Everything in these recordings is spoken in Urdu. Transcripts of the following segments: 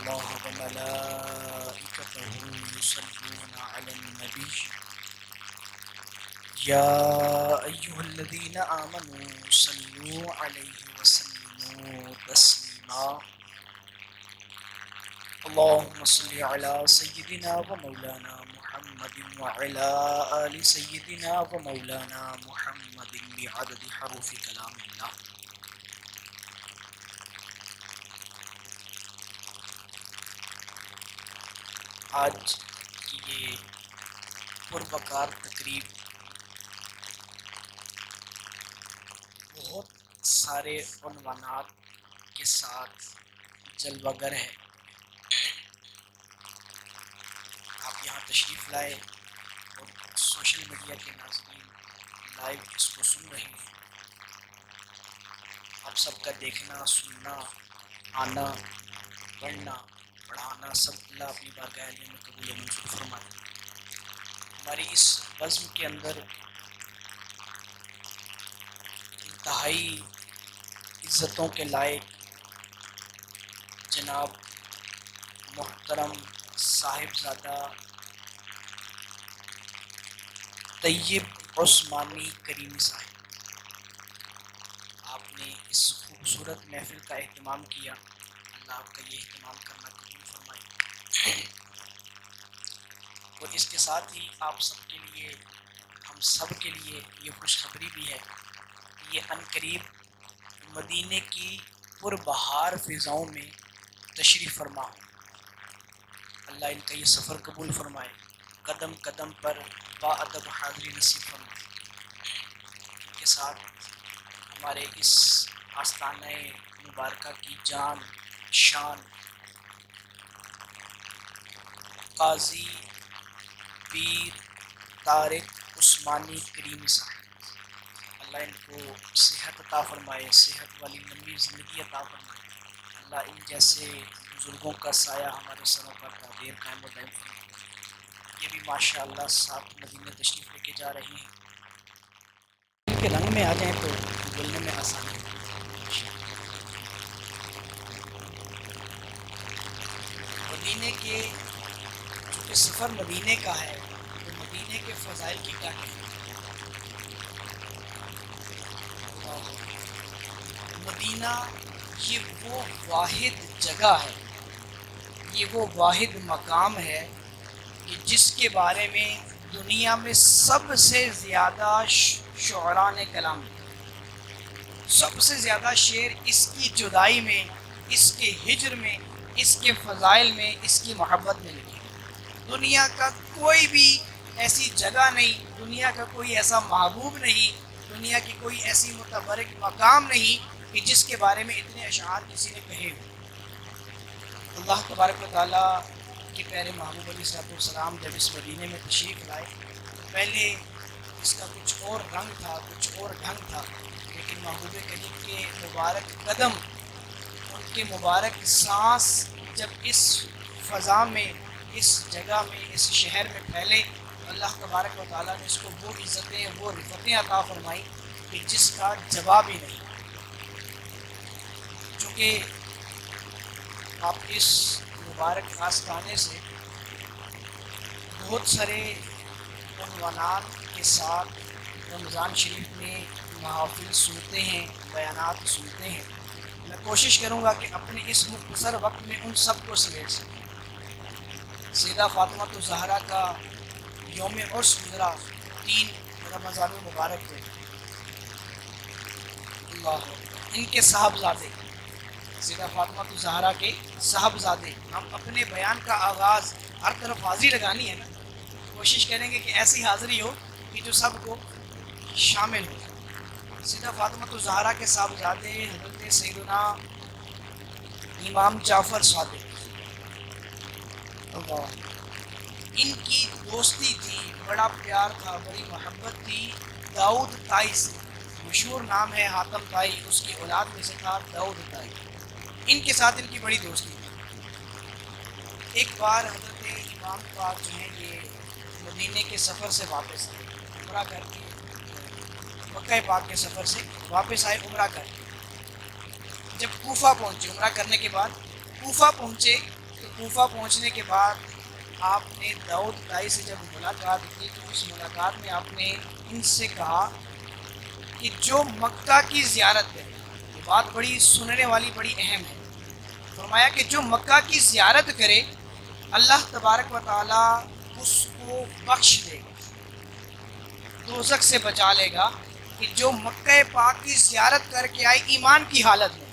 الله وملائكته يصلون على النبي يا أيها الذين آمنوا صلوا عليه وسلموا تسليما اللهم صل على سيدنا ومولانا محمد وعلى آل سيدنا ومولانا محمد بعدد حروف كلام الله. آج کی یہ پروقار تقریب بہت سارے عنوانات کے ساتھ جلوہ گر ہے. آپ یہاں تشریف لائے اور سوشل میڈیا کے ناظرین لائیو اس کو سن رہے ہیں. آپ سب کا دیکھنا، سننا، آنا، پڑھنا، پڑھانا سب اللہ اپنی بارگاہ عالیہ میں قبول منظور فرمائے. ہماری اس بزم کے اندر انتہائی عزتوں کے لائق جناب محترم صاحبزادہ طیب عثمانی کریمی صاحب، آپ نے اس خوبصورت محفل کا اہتمام کیا. اللہ آپ کا یہ اہتمام کرنا قبول فرمائے. اور اس کے ساتھ ہی آپ سب کے لیے، ہم سب کے لیے یہ خوشخبری بھی ہے کہ یہ عنقریب مدینے کی پربہار فضاؤں میں تشریف فرما ہوں. اللہ ان کا یہ سفر قبول فرمائے، قدم قدم پر با ادب حاضری نصیب فرمائے. کے ساتھ ہمارے اس آستانہ مبارکہ کی جان شان قاضی پیر طارق عثمانی کریمی صاحب، اللہ ان کو صحت عطا فرمائے، صحت والی لمبی زندگی عطا فرمائے. اللہ ان جیسے بزرگوں کا سایہ ہمارے سروں پر دیر قائم و دائم فرمائے. یہ بھی ماشاء اللہ ساتھ مدینے تشریف لے کے جا رہے ہیں. ان کے رنگ میں آ جائیں تو بولنے میں آسانی ہے. مدینے کے چونکہ سفر مدینے کا ہے تو مدینے کے فضائل کی کیا کہیں. مدینہ یہ وہ واحد جگہ ہے، یہ وہ واحد مقام ہے کہ جس کے بارے میں دنیا میں سب سے زیادہ شعراء نے کلام لکھا. سب سے زیادہ شعر اس کی جدائی میں، اس کے ہجر میں، اس کے فضائل میں، اس کی محبت میں لکھی. دنیا کا کوئی بھی ایسی جگہ نہیں، دنیا کا کوئی ایسا محبوب نہیں، دنیا کی کوئی ایسی متبرک مقام نہیں کہ جس کے بارے میں اتنے اشعار کسی نے کہے ہوں. اللہ تبارک و تعالیٰ کے پیارے محبوب علیہ صاحب السلام جب اس مدینے میں تشریف لائے، پہلے اس کا کچھ اور رنگ تھا، کچھ اور ڈھنگ تھا، لیکن محبوب کریم کے مبارک قدم، ان کے مبارک سانس جب اس فضا میں، اس جگہ میں، اس شہر میں پھیلے، اللہ تبارک و تعالیٰ نے اس کو وہ عزتیں، وہ رفتیں عطا فرمائی کہ جس کا جواب ہی نہیں. چونکہ آپ اس مبارک آستانے سے بہت سارے عنوانات کے ساتھ رمضان شریف میں محافل سنتے ہیں، بیانات سنتے ہیں. میں کوشش کروں گا کہ اپنے اس مختصر وقت میں ان سب کو سمیٹ سکوں. سیدہ فاطمہ الزہرا کا یوم عرس گزرا 3 رمضان المبارک میں. اللہ، ان کے صاحبزادے، سیدہ فاطمہ الزہرا کے صاحبزادے. ہم اپنے بیان کا آغاز، ہر طرف حاضری لگانی ہے نا، کوشش کریں گے کہ ایسی حاضری ہو کہ جو سب کو شامل ہو. سیدہ فاطمہ الزہرا کے صاحبزادے حضرت سیدنا امام جعفر صادق، ان کی دوستی تھی، بڑا پیار تھا، بڑی محبت تھی داؤد طائی سے. مشہور نام ہے حاتم طائی، اس کی اولاد میں سے تھا داؤد طائی. ان کے ساتھ ان کی بڑی دوستی تھی. ایک بار حضرت امام پاک جو ہیں یہ مدینے کے سفر سے واپس آئے، عمرہ کر کے، مکہ پاک کے سفر سے واپس آئے عمرہ کر کے. جب کوفہ پہنچے، عمرہ کرنے کے بعد کوفہ پہنچے تو کوفہ پہنچنے کے بعد آپ نے داؤد طائی سے جب ملاقات کی تو اس ملاقات میں آپ نے ان سے کہا کہ جو مکہ کی زیارت ہے، یہ بات بڑی سننے والی بڑی اہم ہے، فرمایا کہ جو مکہ کی زیارت کرے اللہ تبارک و تعالیٰ اس کو بخش دے گا، دوزخ سے بچا لے گا، کہ جو مکہ پاک کی زیارت کر کے آئے ایمان کی حالت میں۔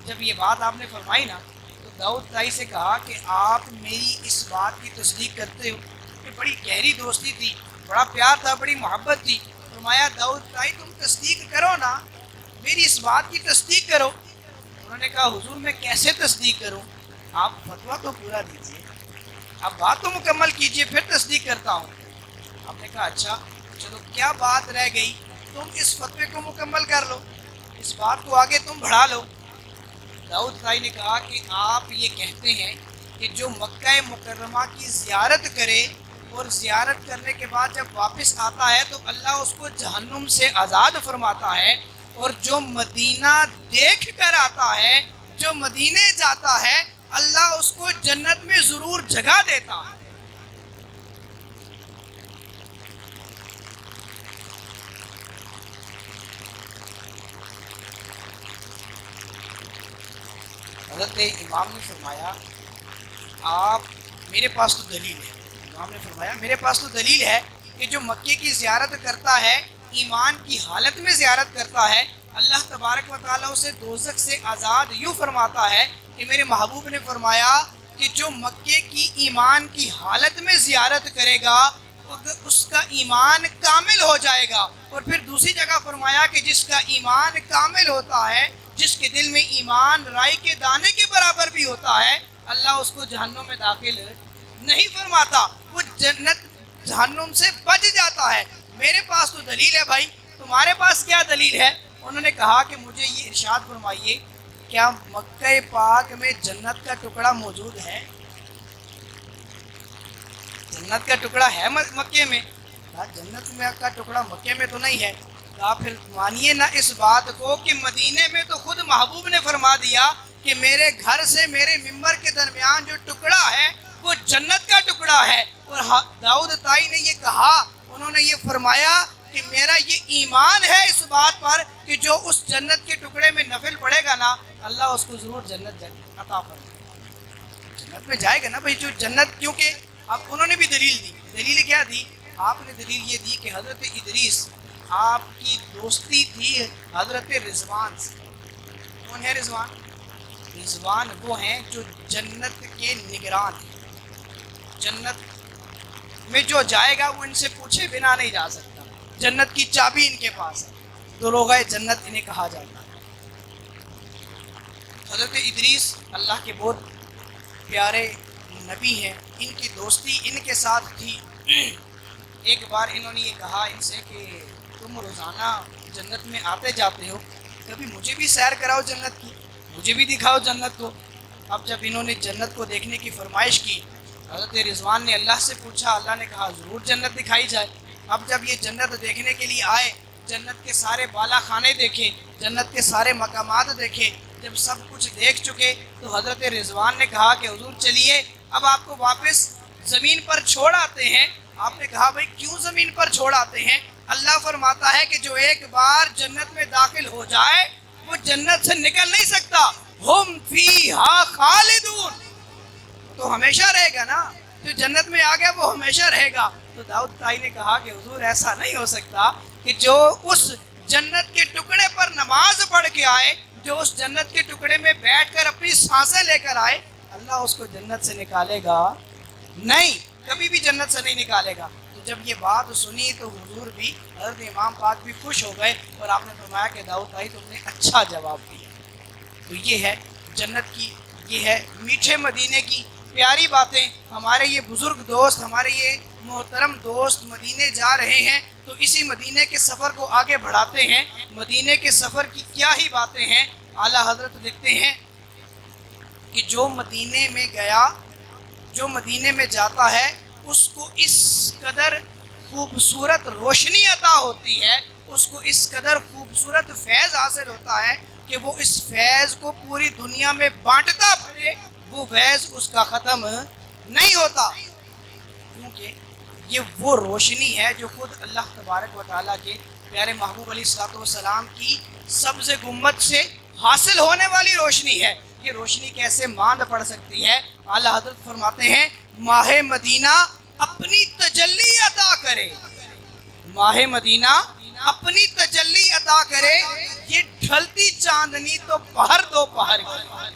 جب یہ بات آپ نے فرمائی نا تو داؤد طائی سے کہا کہ آپ میری اس بات کی تصدیق کرتے ہو؟ کہ بڑی گہری دوستی تھی، بڑا پیار تھا، بڑی محبت تھی۔ فرمایا داؤد طائی تم تصدیق کرو نا، میری اس بات کی تصدیق کرو۔ انہوں نے کہا حضور میں کیسے تصدیق کروں؟ آپ فتویٰ تو پورا دیجیے، آپ بات تو مکمل کیجیے پھر تصدیق کرتا ہوں۔ آپ نے کہا اچھا چلو کیا بات رہ گئی، تم اس فتوے کو مکمل کر لو، اس بات کو آگے تم بڑھا لو۔ داؤد طائی نے کہا کہ آپ یہ کہتے ہیں کہ جو مکہ مکرمہ کی زیارت کرے اور زیارت کرنے کے بعد جب واپس آتا ہے تو اللہ اس کو جہنم سے آزاد فرماتا ہے، اور جو مدینہ دیکھ کر آتا ہے، جو مدینے جاتا ہے، اللہ اس کو جنت میں ضرور جگہ دیتا ہے۔ حضرت امام نے فرمایا آپ میرے پاس تو دلیل ہے، امام نے فرمایا میرے پاس تو دلیل ہے کہ جو مکے کی زیارت کرتا ہے، ایمان کی حالت میں زیارت کرتا ہے، اللہ تبارک و تعالیٰ اسے دوزخ سے آزاد یوں فرماتا ہے کہ میرے محبوب نے فرمایا کہ جو مکے کی ایمان کی حالت میں زیارت کرے گا اس کا ایمان کامل ہو جائے گا۔ اور پھر دوسری جگہ فرمایا کہ جس کا ایمان کامل ہوتا ہے، جس کے دل میں ایمان رائی کے دانے کے برابر بھی ہوتا ہے، اللہ اس کو جہنم میں داخل نہیں فرماتا، وہ جنت جہنم سے بچ جاتا ہے۔ میرے پاس تو دلیل ہے بھائی، تمہارے پاس کیا دلیل ہے؟ انہوں نے کہا کہ مجھے یہ ارشاد فرمائیے کیا مکہ پاک میں جنت کا ٹکڑا موجود ہے؟ جنت کا ٹکڑا ہے مکے میں؟ کہا جنت میں کا ٹکڑا مکے میں تو نہیں ہے۔ کہا پھر مانیے نہ اس بات کو کہ مدینے میں تو خود محبوب نے فرما دیا کہ میرے گھر سے میرے ممبر کے درمیان جو ٹکڑا ہے وہ جنت کا ٹکڑا ہے۔ اور داؤد طائی نے یہ کہا، انہوں نے یہ فرمایا کہ میرا یہ ایمان ہے اس بات پر کہ جو اس جنت کے ٹکڑے میں نفل پڑے گا نا اللہ اس کو ضرور جنت عطا فرمائے گا، جنت میں جائے گا نا بھائی جو جنت۔ کیونکہ اب انہوں نے بھی دلیل دی، دلیل کیا دی؟ آپ نے دلیل یہ دی کہ حضرت ادریس آپ کی دوستی تھی حضرت رضوان سے۔ کون ہے رضوان؟ رضوان وہ ہیں جو جنت کے نگران ہیں، جنت میں جو جائے گا وہ ان سے پوچھے بنا نہیں جا سکتا، جنت کی چابی ان کے پاس ہے، دروغہ جنت انہیں کہا جاتا ہے۔ حضرت ادریس اللہ کے بہت پیارے نبی ہیں، ان کی دوستی ان کے ساتھ تھی۔ ایک بار انہوں نے یہ کہا ان سے کہ تم روزانہ جنت میں آتے جاتے ہو، کبھی مجھے بھی سیر کراؤ جنت کی، مجھے بھی دکھاؤ جنت کو۔ اب جب انہوں نے جنت کو دیکھنے کی فرمائش کی، حضرت رضوان نے اللہ سے پوچھا، اللہ نے کہا ضرور جنت دکھائی جائے۔ اب جب یہ جنت دیکھنے کے لیے آئے، جنت کے سارے بالا خانے دیکھے، جنت کے سارے مقامات دیکھے، جب سب کچھ دیکھ چکے تو حضرت رضوان نے کہا کہ حضور چلیے اب آپ کو واپس زمین پر چھوڑ آتے ہیں۔ آپ نے کہا بھائی کیوں زمین پر چھوڑ آتے ہیں؟ اللہ فرماتا ہے کہ جو ایک بار جنت میں داخل ہو جائے وہ جنت سے نکل نہیں سکتا، ہم فیہا خالدون، تو ہمیشہ رہے گا نا، جو جنت میں آ گیا وہ ہمیشہ رہے گا۔ تو داؤد طائی نے کہا کہ حضور ایسا نہیں ہو سکتا کہ جو اس جنت کے ٹکڑے پر نماز پڑھ کے آئے، جو اس جنت کے ٹکڑے میں بیٹھ کر اپنی سانسیں لے کر آئے، اللہ اس کو جنت سے نکالے گا نہیں، کبھی بھی جنت سے نہیں نکالے گا۔ تو جب یہ بات سنی تو حضور بھی، حضرت امام پاک بھی خوش ہو گئے، اور آپ نے فرمایا کہ داؤد طائی تم نے اچھا جواب دیا۔ تو یہ ہے جنت کی، یہ ہے میٹھے مدینے کی پیاری باتیں۔ ہمارے یہ بزرگ دوست، ہمارے یہ محترم دوست مدینے جا رہے ہیں تو اسی مدینے کے سفر کو آگے بڑھاتے ہیں۔ مدینے کے سفر کی کیا ہی باتیں ہیں۔ اعلیٰ حضرت لکھتے ہیں کہ جو مدینے میں گیا، جو مدینے میں جاتا ہے اس کو اس قدر خوبصورت روشنی عطا ہوتی ہے، اس کو اس قدر خوبصورت فیض حاصل ہوتا ہے کہ وہ اس فیض کو پوری دنیا میں بانٹتا پھرے وہ فیض اس کا ختم نہیں ہوتا، کیونکہ یہ وہ روشنی ہے جو خود اللہ تبارک و تعالیٰ کے پیارے محبوب علیہ الصلوۃ والسلام کی سبز گنبد سے حاصل ہونے والی روشنی ہے۔ یہ روشنی کیسے ماند پڑ سکتی ہے؟ اعلیٰ حضرت فرماتے ہیں ماہ مدینہ اپنی تجلی عطا کرے، ماہ مدینہ اپنی تجلی عطا کرے، یہ ڈھلتی چاندنی تو پہر دو پہر کی۔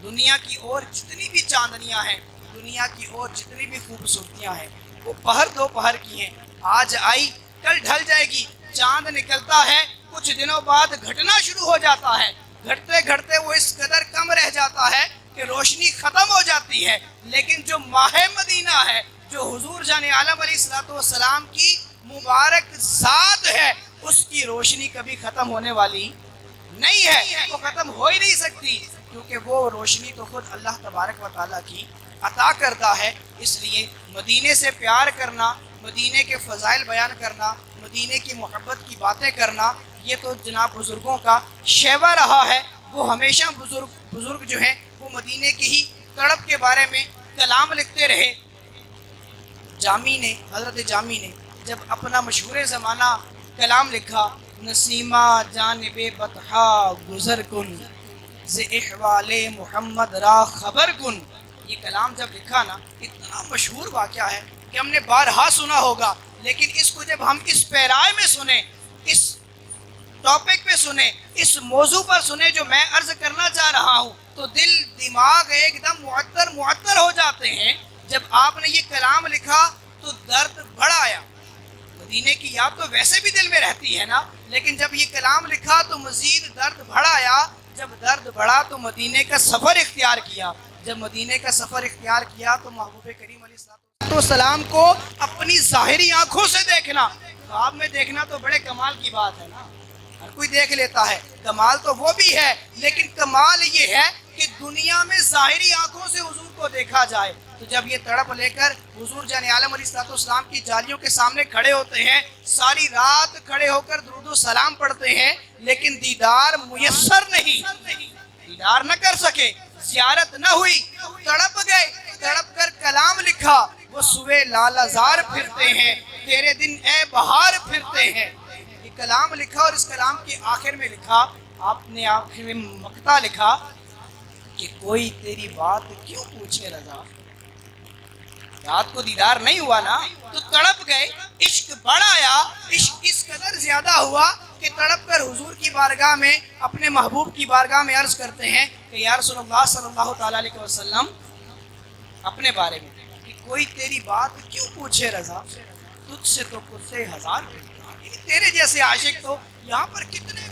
دنیا کی اور جتنی بھی چاندنیاں ہیں، دنیا کی اور جتنی بھی خوبصورتیاں ہیں، وہ پہر دو پہر کی ہیں، آج آئی کل ڈھل جائے گی۔ چاند نکلتا ہے، کچھ دنوں بعد گھٹنا شروع ہو جاتا ہے، گھٹتے گھٹتے وہ اس قدر کم رہ جاتا ہے کہ روشنی ختم ہو جاتی ہے۔ لیکن جو ماہ مدینہ ہے، جو حضور جان عالم علیہ الصلوۃ والسلام کی مبارک ذات ہے، اس کی روشنی کبھی ختم ہونے والی نہیں ہے، وہ ختم ہو ہی نہیں سکتی، کیونکہ وہ روشنی تو خود اللہ تبارک و تعالیٰ کی عطا کردہ ہے۔ اس لیے مدینے سے پیار کرنا، مدینے کے فضائل بیان کرنا، مدینے کی محبت کی باتیں کرنا، یہ تو جناب بزرگوں کا شیوا رہا ہے۔ وہ ہمیشہ بزرگ جو ہیں وہ مدینے کی ہی تڑپ کے بارے میں کلام لکھتے رہے۔ جامی نے، حضرت جامی نے جب اپنا مشہور زمانہ کلام لکھا، نسیمہ جانب بطحا گزر کن ز احوال محمد را خبر کن، یہ کلام جب لکھا نا، اتنا مشہور واقعہ ہے کہ ہم نے بارہا سنا ہوگا، لیکن اس کو جب ہم اس پیرائے میں سنیں، اس ٹاپک پہ سنیں، اس موضوع پر سنیں جو میں عرض کرنا چاہ رہا ہوں، تو دل دماغ ایک دم معطر ہو جاتے ہیں۔ جب آپ نے یہ کلام لکھا تو درد بڑھ آیا۔ مدینے کی یاد تو ویسے بھی دل میں رہتی ہے نا، لیکن جب یہ کلام لکھا تو مزید درد بڑھ آیا۔ جب درد بڑھا تو مدینے کا سفر اختیار کیا، جب مدینے کا سفر اختیار کیا تو محبوب کریم علیہ السلام کو اپنی ظاہری آنکھوں سے دیکھنا، خواب میں دیکھنا تو بڑے کمال کی بات ہے نا، ہر کوئی دیکھ لیتا ہے، کمال تو وہ بھی ہے، لیکن کمال یہ ہے کہ دنیا میں ظاہری آنکھوں سے حضور کو دیکھا جائے۔ تو جب یہ تڑپ لے کر حضور جان عالم علیہ السلام کی جالیوں کے سامنے کھڑے ہوتے ہیں، ساری رات کھڑے ہو کر درود و سلام پڑھتے ہیں، لیکن دیدار میسر نہیں، دیدار نہ کر سکے، زیارت نہ ہوئی، تڑپ گئے، تڑپ کر کلام لکھا، وہ سوے لالازار پھرتے ہیں، تیرے دن اے بہار پھرتے ہیں۔ یہ کلام لکھا اور اس کلام کے آخر میں لکھا، آپ نے آخر میں مقطع لکھا کہ کوئی تیری بات کیوں پوچھے رضا، رات کو دیدار نہیں ہوا نا تو تڑپ گئے، عشق بڑھ آیا، عشق اس قدر زیادہ ہوا کہ تڑپ کر حضور کی بارگاہ میں، اپنے محبوب کی بارگاہ میں عرض کرتے ہیں کہ یا رسول اللہ صلی اللہ تعالیٰ علیہ وسلم اپنے بارے میں کہ کوئی تیری بات کیوں پوچھے رضا، تجھ سے تو کتے ہزار، تیرے جیسے عاشق تو یہاں پر کتنے